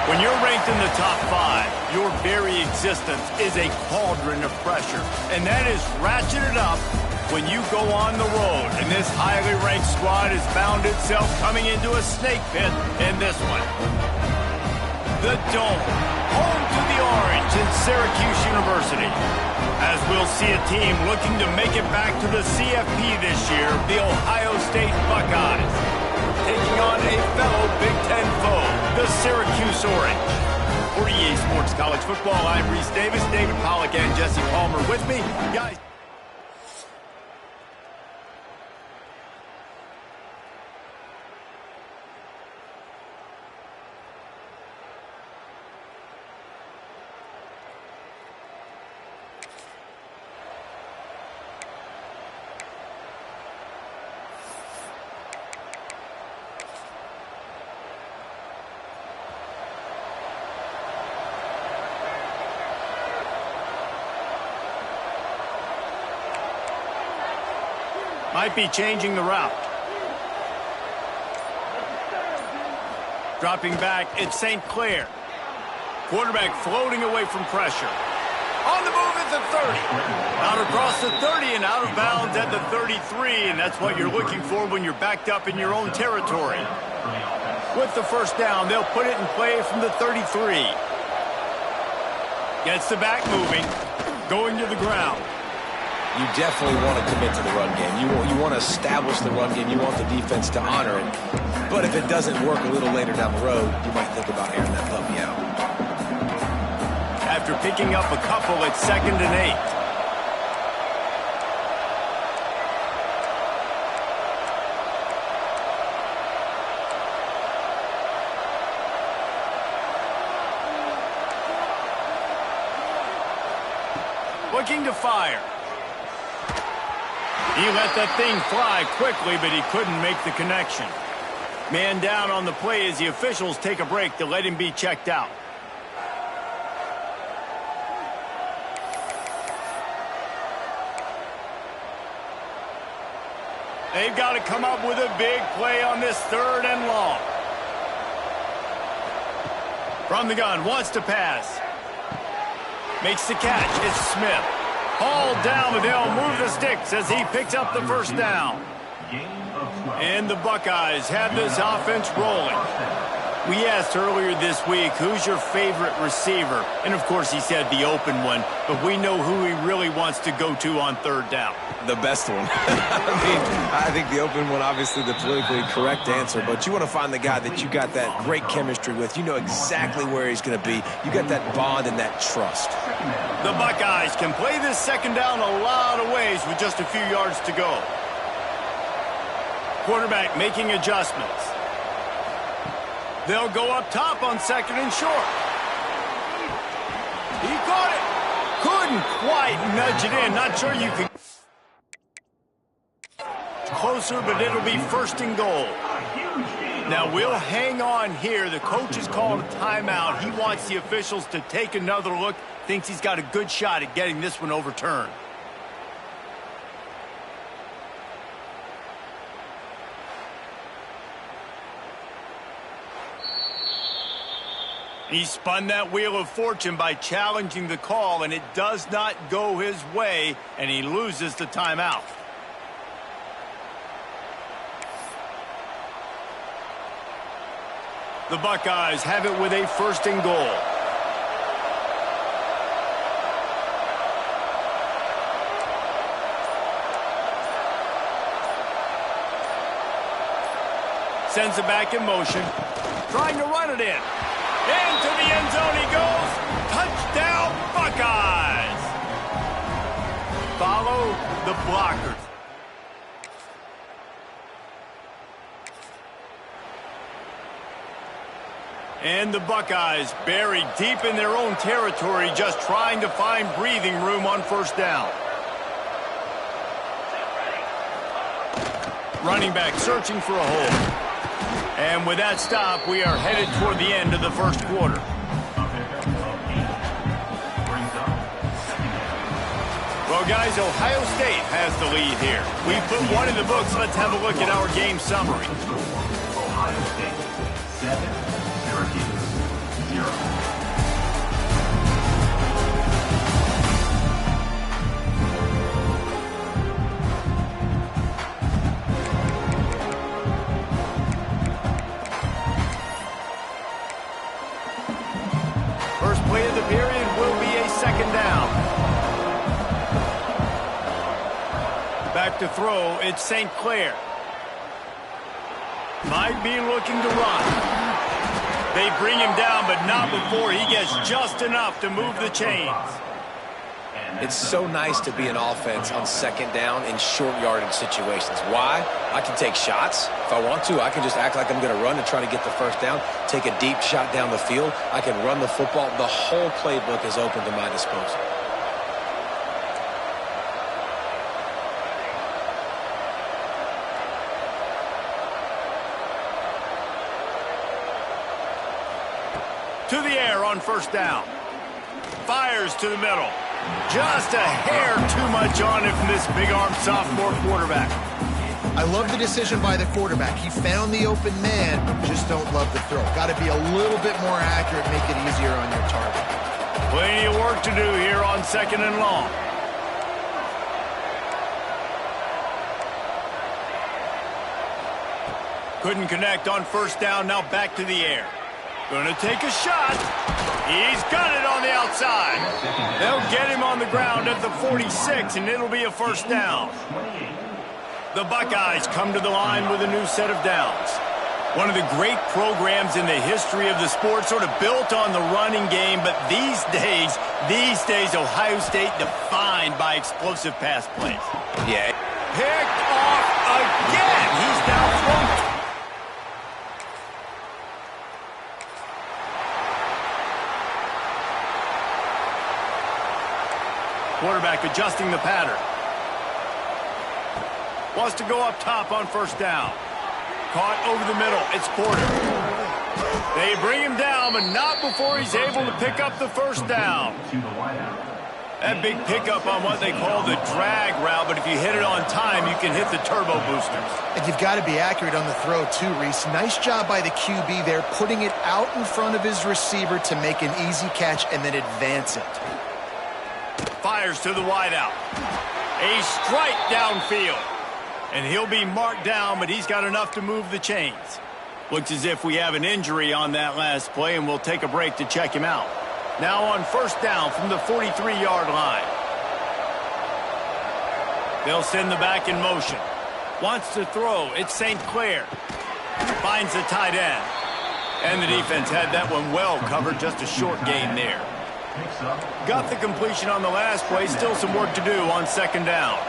When you're ranked in the top 5, your very existence is a cauldron of pressure. And that is ratcheted up when you go on the road. And this highly ranked squad has found itself coming into a snake pit in this one. The Dome, home to the Orange in Syracuse University. As we'll see a team looking to make it back to the CFP this year, the Ohio State Buckeyes, taking on a fellow Big Ten foe, the Syracuse Orange. For EA Sports College Football, I'm Reese Davis, David Pollack, and Jesse Palmer with me. Guys. Might be changing the route. Dropping back, it's St. Clair. Quarterback floating away from pressure. On the move at the 30. Out across the 30 and out of bounds at the 33, and that's what you're looking for when you're backed up in your own territory. With the first down, they'll put it in play from the 33. Gets the back moving, going to the ground. You definitely want to commit to the run game. You want to establish the run game. You want the defense to honor it. But if it doesn't work a little later down the road, you might think about airing that puppy out. After picking up a couple, it's 2nd and 8. Looking to fire. He let that thing fly quickly, but he couldn't make the connection. Man down on the play as the officials take a break to let him be checked out. They've got to come up with a big play on this 3rd and long. From the gun, wants to pass. Makes the catch. It's Smith. Hauled down, but they'll move the sticks as he picks up the first down. And the Buckeyes have this offense rolling. We asked earlier this week, who's your favorite receiver? And, of course, he said the open one, but we know who he really wants to go to on 3rd down. The best one. I think the open one, obviously the politically correct answer, but you want to find the guy that you got that great chemistry with. You know exactly where he's going to be. You got that bond and that trust. The Buckeyes can play this 2nd down a lot of ways with just a few yards to go. Quarterback making adjustments. They'll go up top on 2nd and short. He caught it. Couldn't quite nudge it in. Not sure you can. Closer, but it'll be 1st and goal. Now we'll hang on here. The coach has called a timeout. He wants the officials to take another look. Thinks he's got a good shot at getting this one overturned. He spun that wheel of fortune by challenging the call, and it does not go his way, and he loses the timeout. The Buckeyes have it with a 1st and goal. Sends it back in motion, trying to run it in. Into the end zone he goes. Touchdown, Buckeyes. Follow the blockers. And the Buckeyes buried deep in their own territory, just trying to find breathing room on 1st down. Running back searching for a hole. And with that stop, we are headed toward the end of the 1st quarter. Well, guys, Ohio State has the lead here. We put one in the books. Let's have a look at our game summary. Ohio State, 7, Syracuse, 0. period will be a second down. Back to throw, it's St. Clair. Might be looking to run. They bring him down, but not before he gets just enough to move the chains. It's so nice to be an offense on second down in short yardage situations. Why? I can take shots. If I want to, I can just act like I'm going to run and try to get the first down, take a deep shot down the field. I can run the football. The whole playbook is open to my disposal. To the air on first down. Fires to the middle. Just a hair too much on it from this big-arm sophomore quarterback. I love the decision by the quarterback. He found the open man, just don't love the throw. Got to be a little bit more accurate, make it easier on your target. Plenty of work to do here on second and long. Couldn't connect on first down, now back to the air. Gonna take a shot. He's got it on the outside. They'll get him on the ground at the 46, and it'll be a first down. The Buckeyes come to the line with a new set of downs. One of the great programs in the history of the sport, sort of built on the running game, but these days, Ohio State defined by explosive pass plays. Yeah. Picked off again. He's now thrown. Quarterback adjusting the pattern. Wants to go up top on first down. Caught over the middle. It's Porter. They bring him down, but not before he's able to pick up the first down. That big pickup on what they call the drag route, but if you hit it on time, you can hit the turbo boosters. And you've got to be accurate on the throw, too, Reese. Nice job by the QB there, putting it out in front of his receiver to make an easy catch and then advance it. Fires to the wideout. A strike downfield. And he'll be marked down, but he's got enough to move the chains. Looks as if we have an injury on that last play, and we'll take a break to check him out. Now on first down from the 43-yard line. They'll send the back in motion. Wants to throw. It's St. Clair. Finds the tight end. And the defense had that one well covered. Just a short gain there. Got the completion on the last play. Still some work to do on second down.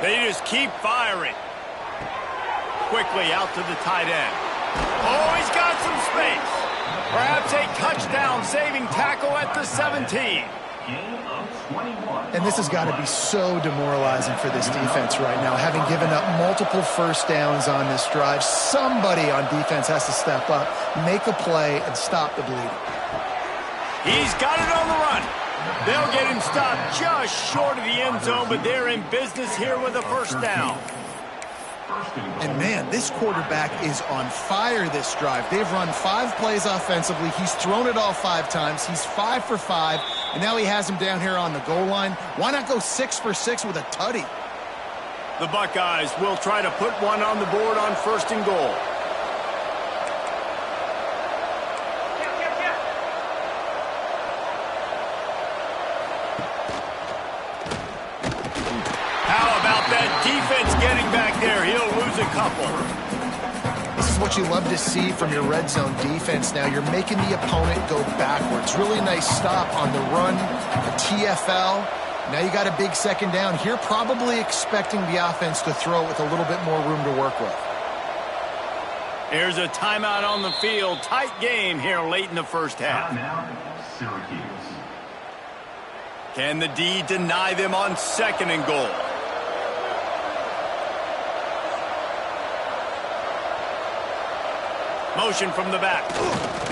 They just keep firing. Quickly out to the tight end. Oh, he's got some space. Perhaps a touchdown-saving tackle at the 17. And this has got to be so demoralizing for this defense right now. Having given up multiple first downs on this drive, somebody on defense has to step up, make a play, and stop the bleeding. He's got it on the run. They'll get him stopped just short of the end zone, but they're in business here with a first down. And, man, this quarterback is on fire this drive. They've run 5 plays offensively. He's thrown it all 5 times. He's 5 for 5, and now he has him down here on the goal line. Why not go 6 for 6 with a tutty? The Buckeyes will try to put one on the board on first and goal. Defense getting back there. He'll lose a couple. This is what you love to see from your red zone defense now. You're making the opponent go backwards. Really nice stop on the run, a TFL. Now you got a big second down here, probably expecting the offense to throw it with a little bit more room to work with. Here's a timeout on the field. Tight game here late in the first half. Can the D deny them on second and goal? Motion from the back.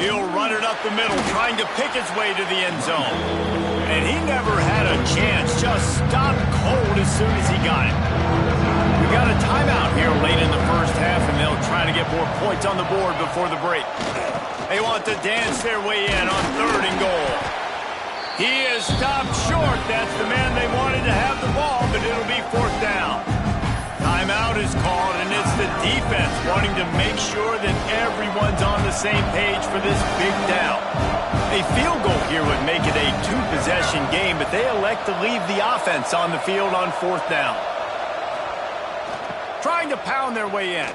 He'll run it up the middle, trying to pick his way to the end zone. And he never had a chance. Just stopped cold as soon as he got it. We got a timeout here late in the first half, and they'll try to get more points on the board before the break. They want to dance their way in on third and goal. He is stopped short. That's the man they wanted to have the ball, but it'll be fourth down. Timeout is called, and it's the defense wanting to make sure that everyone's on the same page for this big down. A field goal here would make it a two-possession game, but they elect to leave the offense on the field on fourth down. Trying to pound their way in.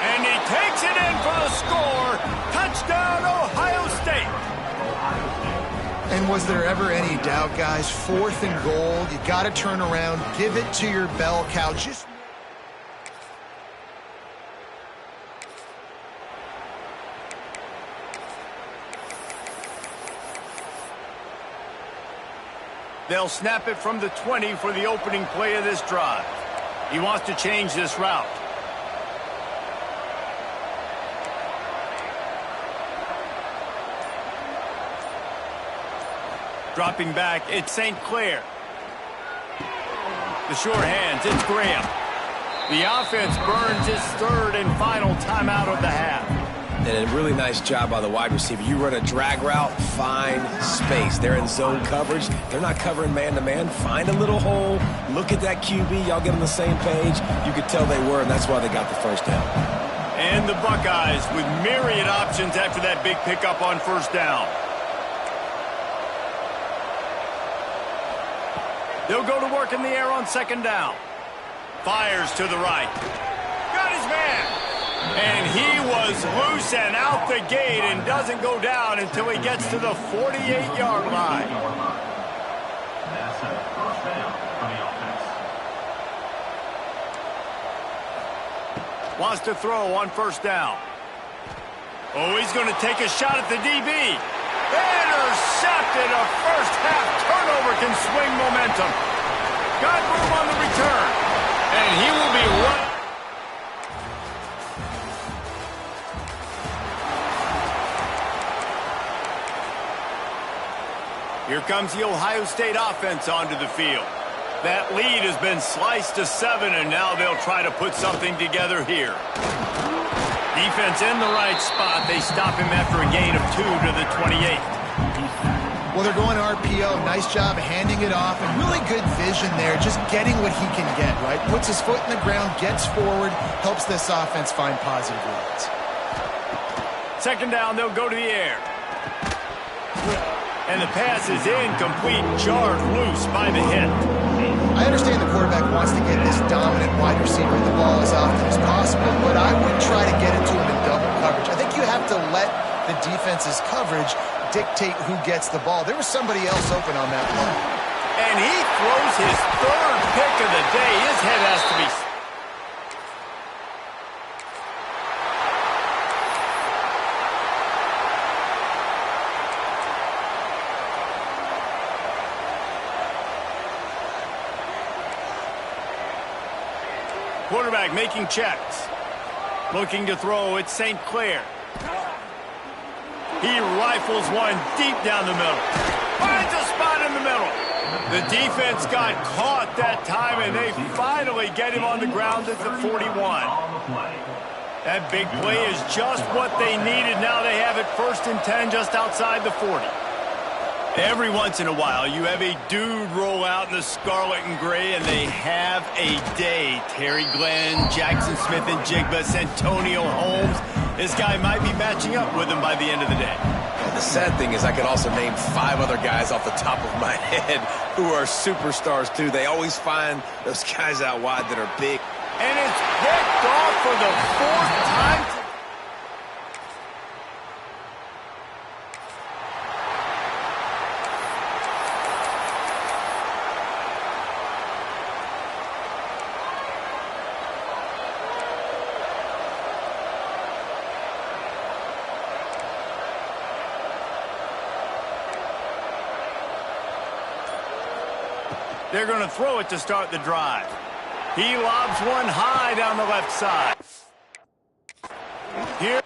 And he takes it in for the score. Touchdown, Ohio State. And was there ever any doubt, guys? 4th and goal. You got to turn around. Give it to your bell cow. They'll snap it from the 20 for the opening play of this drive. He wants to change this route. Dropping back, it's St. Clair. The short hands, it's Graham. The offense burns its 3rd and final timeout of the half. And a really nice job by the wide receiver. You run a drag route, find space. They're in zone coverage. They're not covering man-to-man. Find a little hole. Look at that QB. Y'all get on the same page. You could tell they were, and that's why they got the first down. And the Buckeyes with myriad options after that big pickup on first down. They'll go to work in the air on second down. Fires to the right. Got his man. And he was loose and out the gate and doesn't go down until he gets to the 48-yard line. Wants to throw on first down. Oh, he's going to take a shot at the DB. Intercepted. A first-half turnover can swing momentum. Got room on the return. And he will be running. Here comes the Ohio State offense onto the field. That lead has been sliced to 7, and now they'll try to put something together here. Defense in the right spot. They stop him after a gain of 2 to the 28. Well, they're going RPO. Nice job handing it off, and really good vision there, just getting what he can get, right? Puts his foot in the ground, gets forward, helps this offense find positive yards. Second down, they'll go to the air. And the pass is incomplete, jarred loose by the hit. I understand the quarterback wants to get this dominant wide receiver the ball as often as possible, but I would try to get it to him in double coverage. I think you have to let the defense's coverage dictate who gets the ball. There was somebody else open on that play. And he throws his 3rd pick of the day. His head has to be... Quarterback making checks. Looking to throw, it's St. Clair. He rifles one deep down the middle. Finds a spot in the middle. The defense got caught that time, and they finally get him on the ground at the 41. That big play is just what they needed. Now they have it 1st and 10 just outside the 40. Every once in a while, you have a dude roll out in the scarlet and gray, and they have a day. Terry Glenn, Jackson Smith and Jigba, Santonio Holmes. This guy might be matching up with him by the end of the day. Well, the sad thing is I could also name 5 other guys off the top of my head who are superstars, too. They always find those guys out wide that are big. And it's picked off for the 4th time. They're going to throw it to start the drive. He lobs one high down the left side. Here.